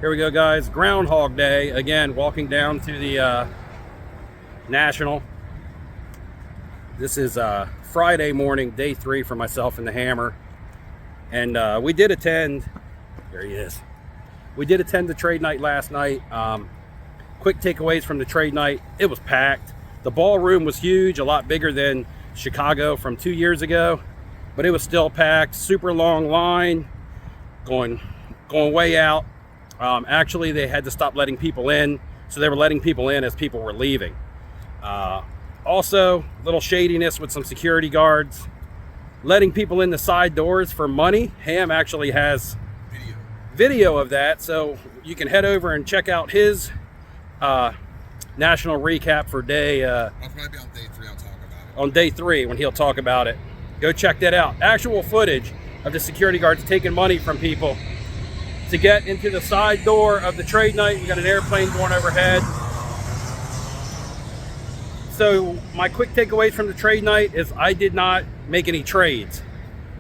Here we go, guys. Groundhog Day. Again, walking down to the National. This is Friday morning, day 3 for myself and the Hammer. And we did attend, there he is. We did attend the trade night last night. Quick takeaways from the trade night. It was packed. The ballroom was huge, a lot bigger than Chicago from 2 years ago, but it was still packed. Super long line, going way out. Actually, they had to stop letting people in, so they were letting people in as people were leaving. Also, a little shadiness with some security guards, letting people in the side doors for money. Ham actually has video of that, so you can head over and check out his national recap for day. I'll probably be on day 3. I'll talk about it. On day 3 when he'll talk about it. Go check that out. Actual footage of the security guards taking money from people to get into the side door of the trade night. We got an airplane going overhead. So my quick takeaways from the trade night is I did not make any trades.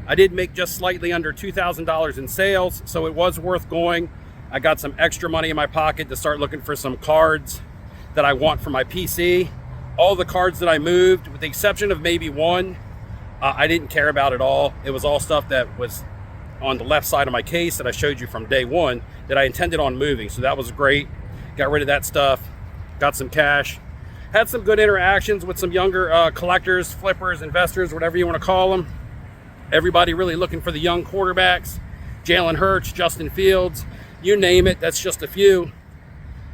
I did make just slightly under $2,000 in sales, so it was worth going. I got some extra money in my pocket to start looking for some cards that I want for my PC. All the cards that I moved, with the exception of maybe one, I didn't care about at all. It was all stuff that was on the left side of my case that I showed you from day 1 that I intended on moving. So that was great. Got rid of that stuff, got some cash, had some good interactions with some younger collectors, flippers, investors, whatever you want to call them. Everybody really looking for the young quarterbacks. Jalen Hurts, Justin Fields, you name it. That's just a few.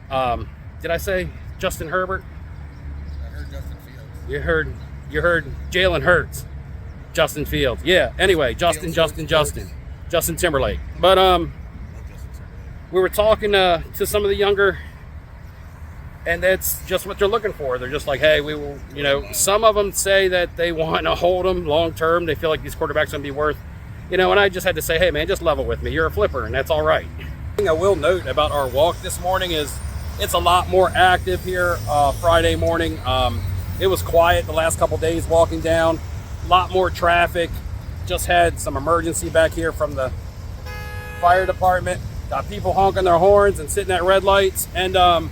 Did I say Justin Herbert? I heard Justin Fields. You heard Jalen Hurts, Justin Fields. Yeah. Anyway, Justin Timberlake. But we were talking to some of the younger, and that's just what they're looking for. They're just like, hey, we will, you know, some of them say that they want to hold them long term. They feel like these quarterbacks are going to be worth, you know, and I just had to say, hey, man, just level with me. You're a flipper, and that's all right. Thing I will note about our walk this morning is it's a lot more active here Friday morning. It was quiet the last couple days walking down. A lot more traffic. Just had some emergency back here from the fire department. Got people honking their horns and sitting at red lights, and a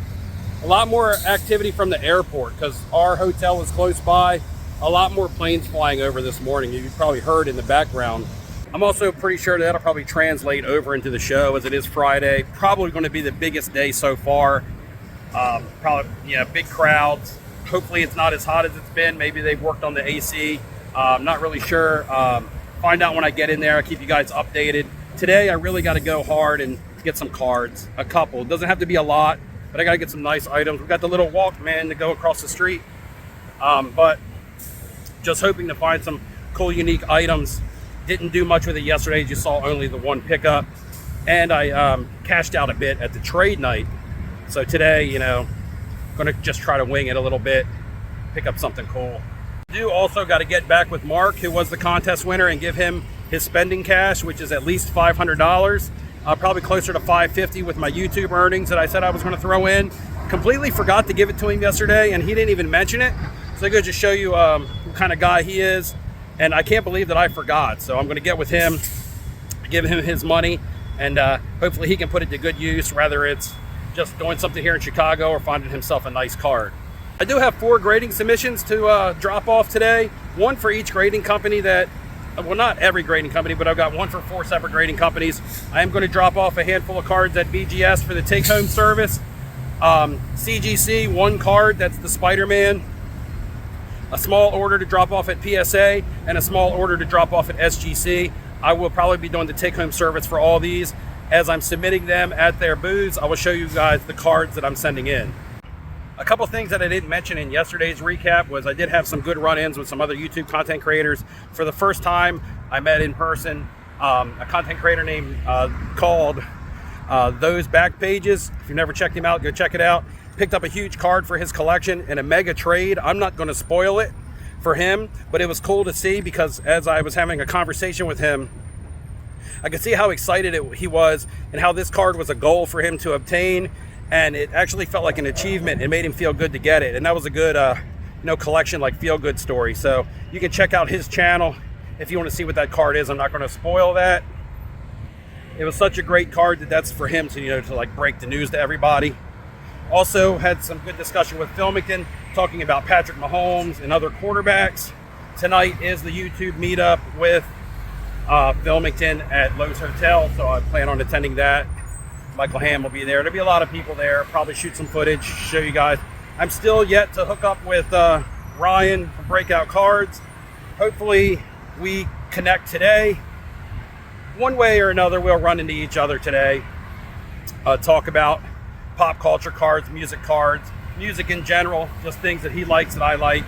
lot more activity from the airport because our hotel is close by. A lot more planes flying over this morning. You probably heard in the background. I'm also pretty sure that'll probably translate over into the show, as it is Friday. Probably going to be the biggest day so far. Probably, yeah, big crowds. Hopefully it's not as hot as it's been. Maybe they've worked on the AC. Not really sure. Find out when I get in there. I'll keep you guys updated. Today I really got to go hard and get some cards, a couple. It doesn't have to be a lot, but I got to get some nice items. We've got the little Walkman to go across the street, but just hoping to find some cool, unique items. Didn't do much with it yesterday. You saw only the one pickup, and I cashed out a bit at the trade night. So today, you know, gonna just try to wing it a little bit, pick up something cool. Do also got to get back with Mark, who was the contest winner, and give him his spending cash, which is at least $500. Probably closer to $550 with my YouTube earnings that I said I was going to throw in. Completely forgot to give it to him yesterday, and he didn't even mention it. So I could just show you what kind of guy he is, and I can't believe that I forgot. So I'm going to get with him, give him his money, and hopefully he can put it to good use, whether it's just doing something here in Chicago or finding himself a nice card. I do have 4 grading submissions to drop off today. One for each grading company that, well, not every grading company, but I've got one for 4 separate grading companies. I am going to drop off a handful of cards at BGS for the take-home service. CGC, 1 card, that's the Spider-Man. A small order to drop off at PSA, and a small order to drop off at SGC. I will probably be doing the take-home service for all these. As I'm submitting them at their booths, I will show you guys the cards that I'm sending in. A couple things that I didn't mention in yesterday's recap was I did have some good run-ins with some other YouTube content creators. For the first time, I met in person a content creator named called Those Back Pages. If you've never checked him out, go check it out. Picked up a huge card for his collection in a mega trade. I'm not going to spoil it for him, but it was cool to see because as I was having a conversation with him, I could see how excited he was and how this card was a goal for him to obtain. And it actually felt like an achievement. It made him feel good to get it. And that was a good, collection, like feel-good story. So you can check out his channel if you want to see what that card is. I'm not going to spoil that. it was such a great card that's for him to, to like break the news to everybody. Also had some good discussion with Filmington, talking about Patrick Mahomes and other quarterbacks. Tonight is the YouTube meetup with Filmington at Lowe's Hotel, so I plan on attending that. Michael Ham will be there. There'll be a lot of people there. Probably shoot some footage, show you guys. I'm still yet to hook up with Ryan from Breakout Cards. Hopefully we connect today. One way or another, we'll run into each other today. Talk about pop culture cards, music in general, just things that he likes that I like.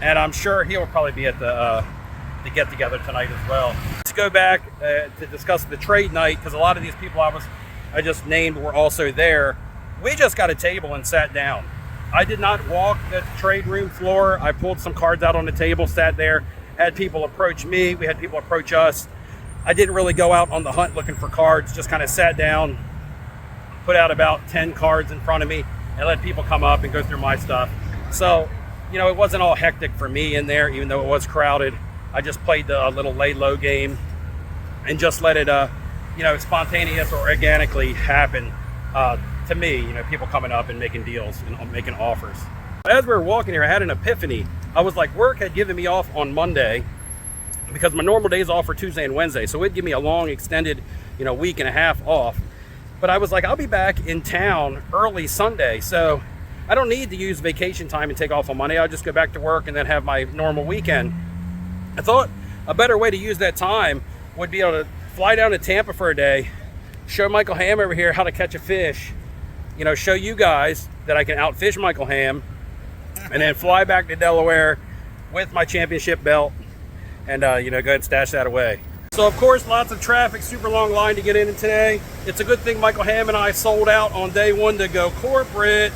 And I'm sure he'll probably be at the get together tonight as well. Let's go back to discuss the trade night, because a lot of these people I just named were also there. We just got a table and sat down. I did not walk the trade room floor. I pulled some cards out on the table, sat there, had people approach me. We had people approach us. I didn't really go out on the hunt looking for cards, just kind of sat down, put out about 10 cards in front of me, and let people come up and go through my stuff. So, it wasn't all hectic for me in there, even though it was crowded. I just played the little lay low game and just let it, spontaneous or organically happen to me, people coming up and making deals and making offers. As we were walking here, I had an epiphany. I was like, work had given me off on Monday because my normal days off are Tuesday and Wednesday. So it'd give me a long extended, week and a half off. But I was like, I'll be back in town early Sunday. So I don't need to use vacation time and take off on Monday. I'll just go back to work and then have my normal weekend. I thought a better way to use that time would be able to fly down to Tampa for a day, show Michael Ham over here how to catch a fish, show you guys that I can outfish Michael Ham, and then fly back to Delaware with my championship belt and, go ahead and stash that away. So, of course, lots of traffic, super long line to get in today. It's a good thing Michael Ham and I sold out on day one to go corporate.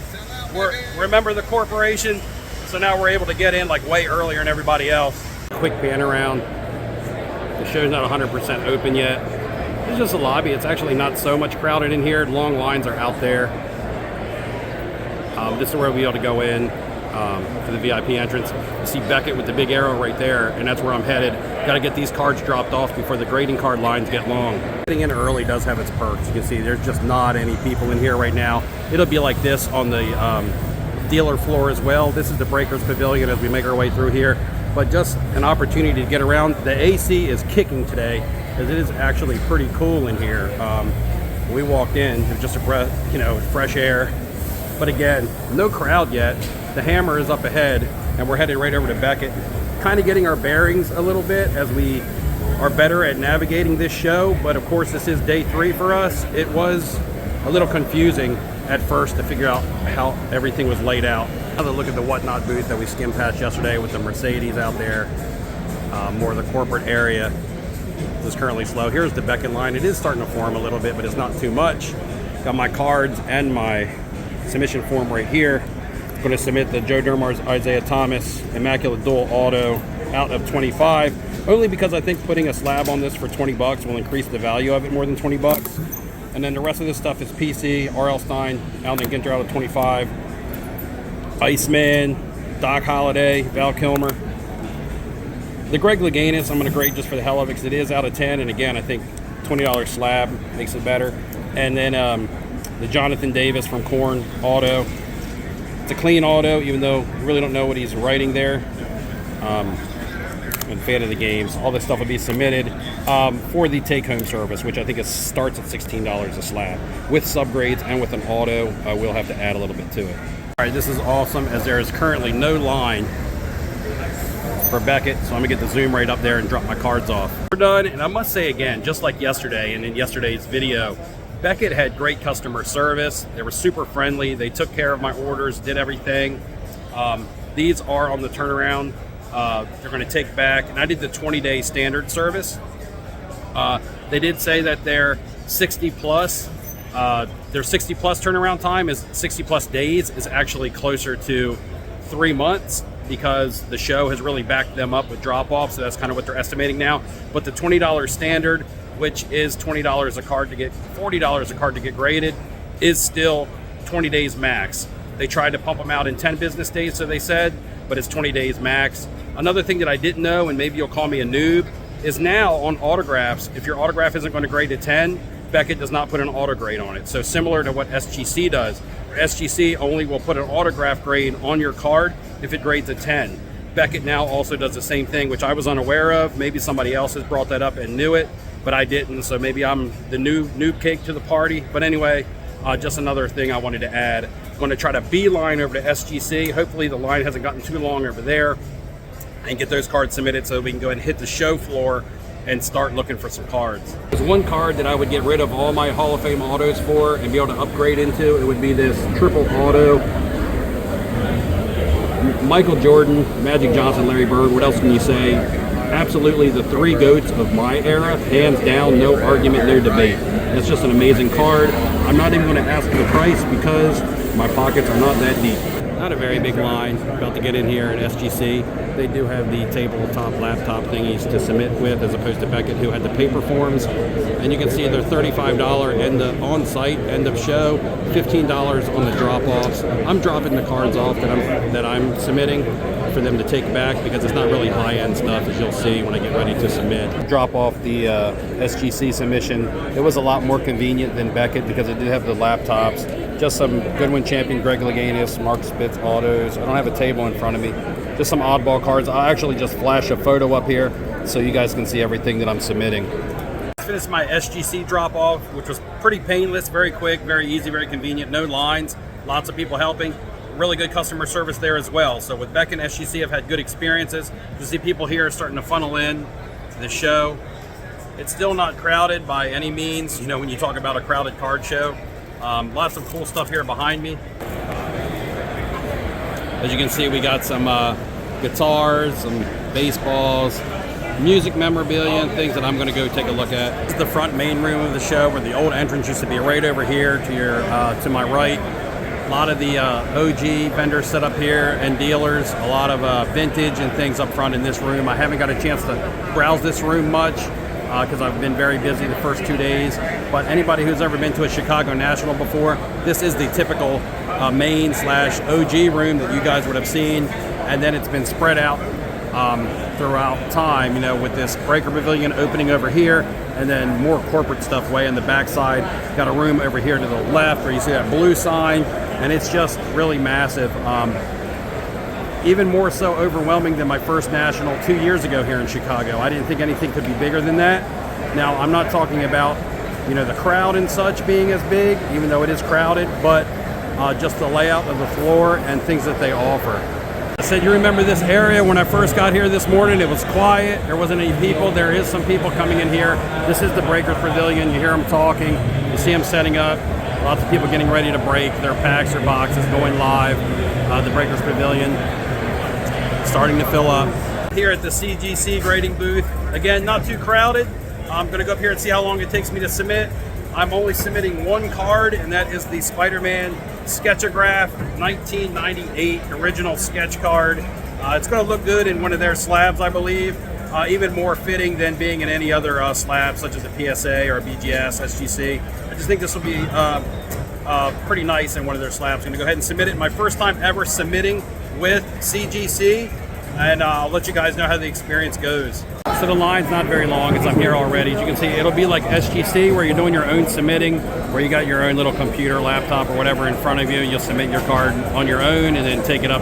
Remember the corporation? So now we're able to get in like way earlier than everybody else. Quick pan around. The show's not 100% open yet. It's just a lobby. It's actually not so much crowded in here. Long lines are out there. This is where we'll be able to go in for the VIP entrance. You see Beckett with the big arrow right there, and that's where I'm headed. Got to get these cards dropped off before the grading card lines get long. Getting in early does have its perks. You can see there's just not any people in here right now. It'll be like this on the dealer floor as well. This is the Breakers Pavilion as we make our way through here. But just an opportunity to get around. The AC is kicking today, because it is actually pretty cool in here. When we walked in, it was just a breath, fresh air. But again, no crowd yet. The Hammer is up ahead, and we're headed right over to Beckett. Kind of getting our bearings a little bit as we are better at navigating this show. But of course, this is day 3 for us. It was a little confusing at first to figure out how everything was laid out. Another look at the Whatnot booth that we skimmed past yesterday with the Mercedes out there. More of the corporate area. This is currently slow. Here's the Beckett line. It is starting to form a little bit, but it's not too much. Got my cards and my submission form right here. Going to submit the Joe Dermar's Isaiah Thomas Immaculate Dual Auto out of 25, only because I think putting a slab on this for 20 bucks will increase the value of it more than 20 bucks. And then the rest of this stuff is PC, R.L. Stein, Alden Ginter out of 25, Iceman, Doc Holliday, Val Kilmer. The Greg Louganis I'm going to grade just for the hell of it, because it is out of 10, and again, I think $20 slab makes it better. And then the Jonathan Davis from Korn Auto. It's a clean auto, even though you really don't know what he's writing there. I'm a fan of the games. All this stuff will be submitted for the take-home service, which I think starts at $16 a slab. With subgrades and with an auto, we'll have to add a little bit to it. All right, this is awesome, as there is currently no line for Beckett, so I'm gonna get the zoom right up there and drop my cards off. We're done, and I must say again, just like yesterday and in yesterday's video, Beckett had great customer service. They were super friendly. They took care of my orders, did everything. These are on the turnaround. They're going to take back, and I did the 20-day standard service. They did say that their 60 plus turnaround time is 60 plus days is actually closer to 3 months, because the show has really backed them up with drop-off, so that's kind of what they're estimating now. But the $20 standard, which is $20 a card to get, $40 a card to get graded, is still 20 days max. They tried to pump them out in 10 business days, so they said, but it's 20 days max. Another thing that I didn't know, and maybe you'll call me a noob, is now on autographs, if your autograph isn't going to grade to 10, Beckett does not put an auto grade on it. So similar to what SGC does. SGC only will put an autograph grade on your card if it grades a 10. Beckett now also does the same thing, which I was unaware of. Maybe somebody else has brought that up and knew it, but I didn't. So maybe I'm the new noob cake to the party. But anyway, just another thing I wanted to add. I'm going to try to beeline over to SGC. Hopefully the line hasn't gotten too long over there, and get those cards submitted so we can go ahead and hit the show floor and start looking for some cards. There's one card that I would get rid of all my Hall of Fame autos for and be able to upgrade into. It would be this triple auto. Michael Jordan, Magic Johnson, Larry Bird, what else can you say? Absolutely the three GOATs of my era, hands down, no argument, no debate. It's just an amazing card. I'm not even going to ask the price because my pockets are not that deep. Not a very big line. About to get in here at SGC. They do have the tabletop laptop thingies to submit with, as opposed to Beckett, who had the paper forms. And you can see their $35 end of on-site end of show, $15 on the drop-offs. I'm dropping the cards off that I'm submitting for them to take back because it's not really high-end stuff, as you'll see when I get ready to submit. Drop off the SGC submission. It was a lot more convenient than Beckett because it did have the laptops. Just some Goodwin Champion, Greg Louganis, Mark Spitz autos. I don't have a table in front of me. Just some oddball cards. I'll actually just flash a photo up here so you guys can see everything that I'm submitting. I finished my SGC drop off, which was pretty painless, very quick, very easy, very convenient, no lines, lots of people helping. Really good customer service there as well. So with Beckett and SGC, I've had good experiences. You see people here starting to funnel in to the show. It's still not crowded by any means. You know, when you talk about a crowded card show, lots of cool stuff here behind me. As you can see, we got some guitars, some baseballs, music memorabilia, and things that I'm going to go take a look at. This is the front main room of the show, where the old entrance used to be, right over here to your to my right. A lot of the OG vendors set up here and dealers, a lot of vintage and things up front in this room. I haven't got a chance to browse this room much because I've been very busy the first 2 days. But anybody who's ever been to a Chicago National before, this is the typical main/OG room that you guys would have seen. And then it's been spread out throughout time, you know, with this Breaker Pavilion opening over here, and then more corporate stuff way in the backside. Got a room over here to the left where you see that blue sign, and it's just really massive. Even more so overwhelming than my first national 2 years ago here in Chicago. I didn't think anything could be bigger than that. Now, I'm not talking about, you know, the crowd and such being as big, even though it is crowded, but just the layout of the floor and things that they offer. I said, you remember this area when I first got here this morning? It was quiet. There wasn't any people. There is some people coming in here. This is the Breakers Pavilion. You hear them talking. You see them setting up. Lots of people getting ready to break their packs or boxes, going live. The Breakers Pavilion starting to fill up. Here at the CGC grading booth. Again, not too crowded. I'm going to go up here and see how long it takes me to submit. I'm only submitting one card, and that is the Spider-Man Sketchograph 1998 original sketch card. It's going to look good in one of their slabs, I believe. Even more fitting than being in any other slab, such as a PSA or a BGS, SGC. I just think this will be pretty nice in one of their slabs. I'm going to go ahead and submit it. My first time ever submitting with CGC, and I'll let you guys know how the experience goes. So the line's not very long as I'm here already. As you can see, it'll be like SGC where you're doing your own submitting, where you got your own little computer, laptop, or whatever in front of you. You'll submit your card on your own and then take it up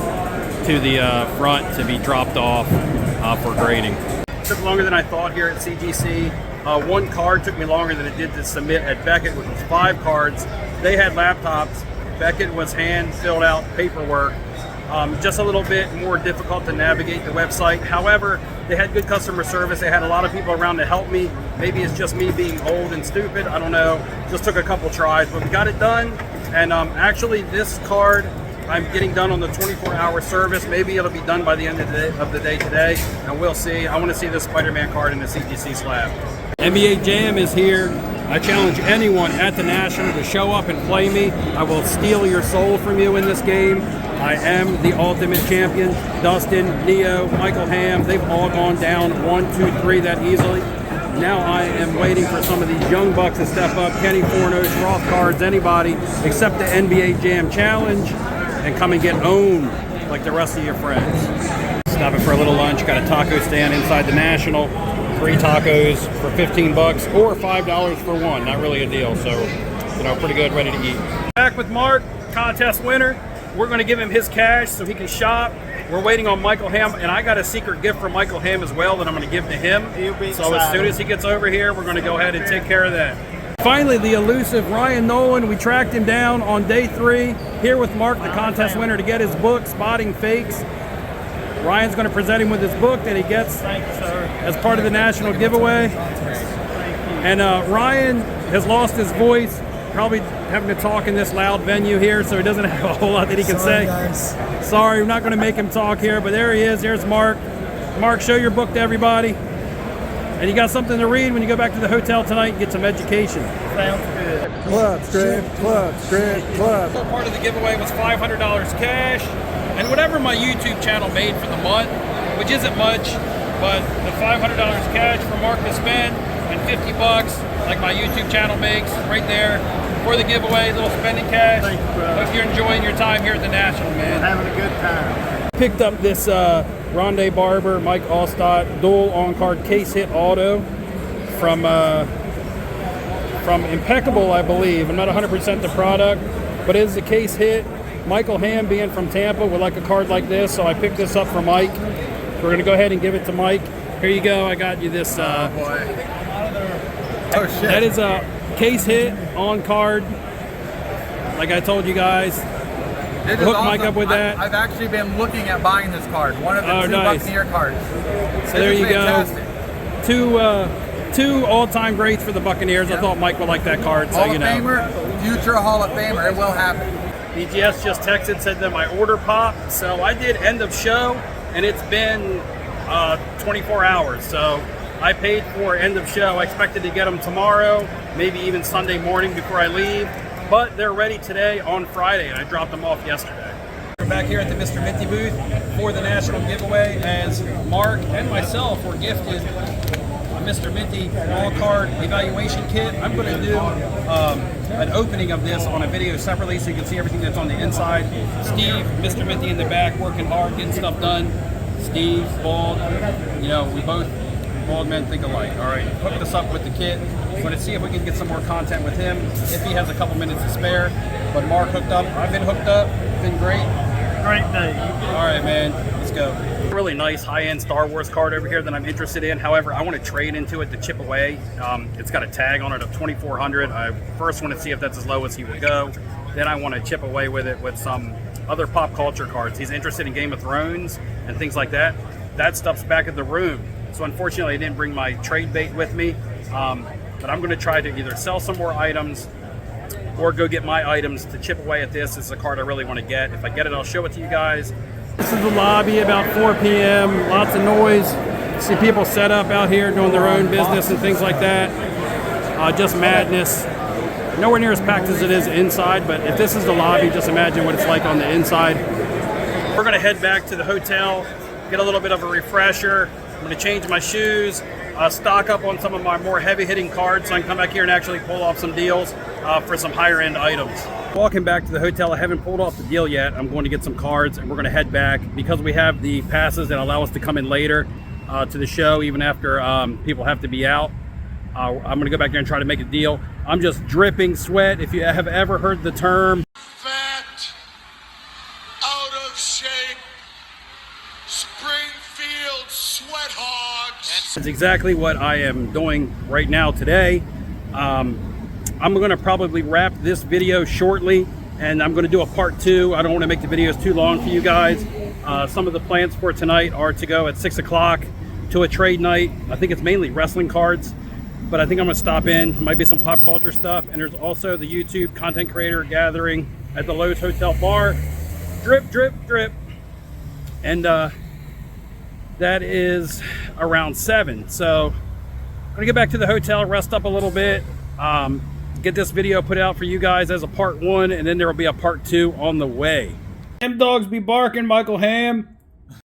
to the front to be dropped off for grading. It took longer than I thought here at CGC. One card took me longer than it did to submit at Beckett, which was 5 cards. They had laptops. Beckett was hand-filled out paperwork. Just a little bit more difficult to navigate the website. However, they had good customer service. They had a lot of people around to help me. Maybe it's just me being old and stupid. I don't know. Just took a couple tries, but we got it done. And actually, this card I'm getting done on the 24-hour service. Maybe it'll be done by the end of the day today, and we'll see. I want to see this Spider-Man card in the CGC slab. NBA Jam is here. I challenge anyone at the National to show up and play me. I will steal your soul from you in this game. I am the ultimate champion. Dustin, Neo, Michael Ham, they've all gone down 1, 2, 3 that easily. Now I am waiting for some of these young bucks to step up. Kenny Fornos, Roth Cards, anybody except the NBA Jam Challenge, and come and get owned like the rest of your friends. Stopping for a little lunch. Got a taco stand inside the National. 3 tacos for 15 bucks or $5 for one. Not really a deal. So, you know, pretty good, ready to eat. Back with Mark, contest winner. We're going to give him his cash so he can shop. We're waiting on Michael Ham, and I got a secret gift from Michael Ham as well that I'm going to give to him. So as soon as he gets over here, we're going to go ahead and take care of that. Finally, the elusive Ryan Nolan. We tracked him down on day 3 here with Mark, the contest winner, to get his book, Spotting Fakes. Ryan's going to present him with his book that he gets as part of the national giveaway. And Ryan has lost his voice, probably having to talk in this loud venue here, so he doesn't have a whole lot that he can say. Guys. Sorry, we're not going to make him talk here, but there he is. There's Mark. Mark, show your book to everybody. And you got something to read when you go back to the hotel tonight and get some education. Sounds good. Club, strip, club, strip, club. Part of the giveaway was $500 cash, and whatever my YouTube channel made for the month, which isn't much, but the $500 cash for Mark to spend and 50 bucks, like my YouTube channel makes, right there for the giveaway, little spending cash. Thank you, brother. Hope you're enjoying your time here at the National, man. Having a good time. Picked up this Rondé Barber Mike Allstott dual on-card case hit auto from Impeccable, I believe. I'm not 100% the product, but it is a case hit. Michael Ham, being from Tampa, would like a card like this, so I picked this up for Mike. We're going to go ahead and give it to Mike. Here you go. I got you this. Oh shit. That is a case hit on card. Like I told you guys. This is Hook awesome. Mike up with that. I've actually been looking at buying this card. One of the Oh, two nice. Buccaneer cards. So there you Fantastic. go. Two all-time greats for the Buccaneers. I thought Mike would like that card, so Hall you of know. Famer, future Hall of Famer. It will happen. BGS just texted, said that my order popped. So I did end of show, and it's been 24 hours. So I paid for end of show. I expected to get them tomorrow, maybe even Sunday morning before I leave. But they're ready today on Friday, and I dropped them off yesterday. We're back here at the Mr. Minty booth for the national giveaway, as Mark and myself were gifted a Mr. Minty all card evaluation kit. I'm going to do an opening of this on a video separately so you can see everything that's on the inside. Steve, Mr. Minty in the back, working hard, getting stuff done. Steve, bald, you know, we both bald men think alike. All right, hooked us up with the kit. We're going to see if we can get some more content with him, if he has a couple minutes to spare. But Mark hooked up. I've been hooked up. It's been great. Great day. All right, man. Let's go. Really nice high-end Star Wars card over here that I'm interested in. However, I want to trade into it to chip away. It's got a tag on it of 2,400. I first want to see if that's as low as he would go. Then I want to chip away with it with some other pop culture cards. He's interested in Game of Thrones and things like that. That stuff's back at the room. So unfortunately, I didn't bring my trade bait with me. But I'm going to try to either sell some more items or go get my items to chip away at this. This is a card I really want to get. If I get it, I'll show it to you guys. This is the lobby about 4 p.m. Lots of noise. See people set up out here doing their own business and things like that. Just madness. Nowhere near as packed as it is inside, but if this is the lobby, just imagine what it's like on the inside. We're going to head back to the hotel, get a little bit of a refresher. I'm going to change my shoes, stock up on some of my more heavy-hitting cards so I can come back here and actually pull off some deals for some higher-end items. Walking back to the hotel, I haven't pulled off the deal yet. I'm going to get some cards, and we're going to head back. Because we have the passes that allow us to come in later to the show, even after people have to be out. I'm going to go back there and try to make a deal. I'm just dripping sweat. If you have ever heard the term fat, out of shape, Springfield sweat hogs. That's exactly what I am doing right now today. I'm going to probably wrap this video shortly, and I'm going to do a part 2. I don't want to make the videos too long for you guys. Some of the plans for tonight are to go at 6 o'clock to a trade night. I think it's mainly wrestling cards, but I think I'm going to stop in. Might be some pop culture stuff, and there's also the YouTube content creator gathering at the Lowe's Hotel Bar. Drip, drip, drip. And that is around 7. So I'm gonna get back to the hotel, rest up a little bit, get this video put out for you guys as a part 1, and then there will be a part 2 on the way. Ham dogs be barking, Michael Ham.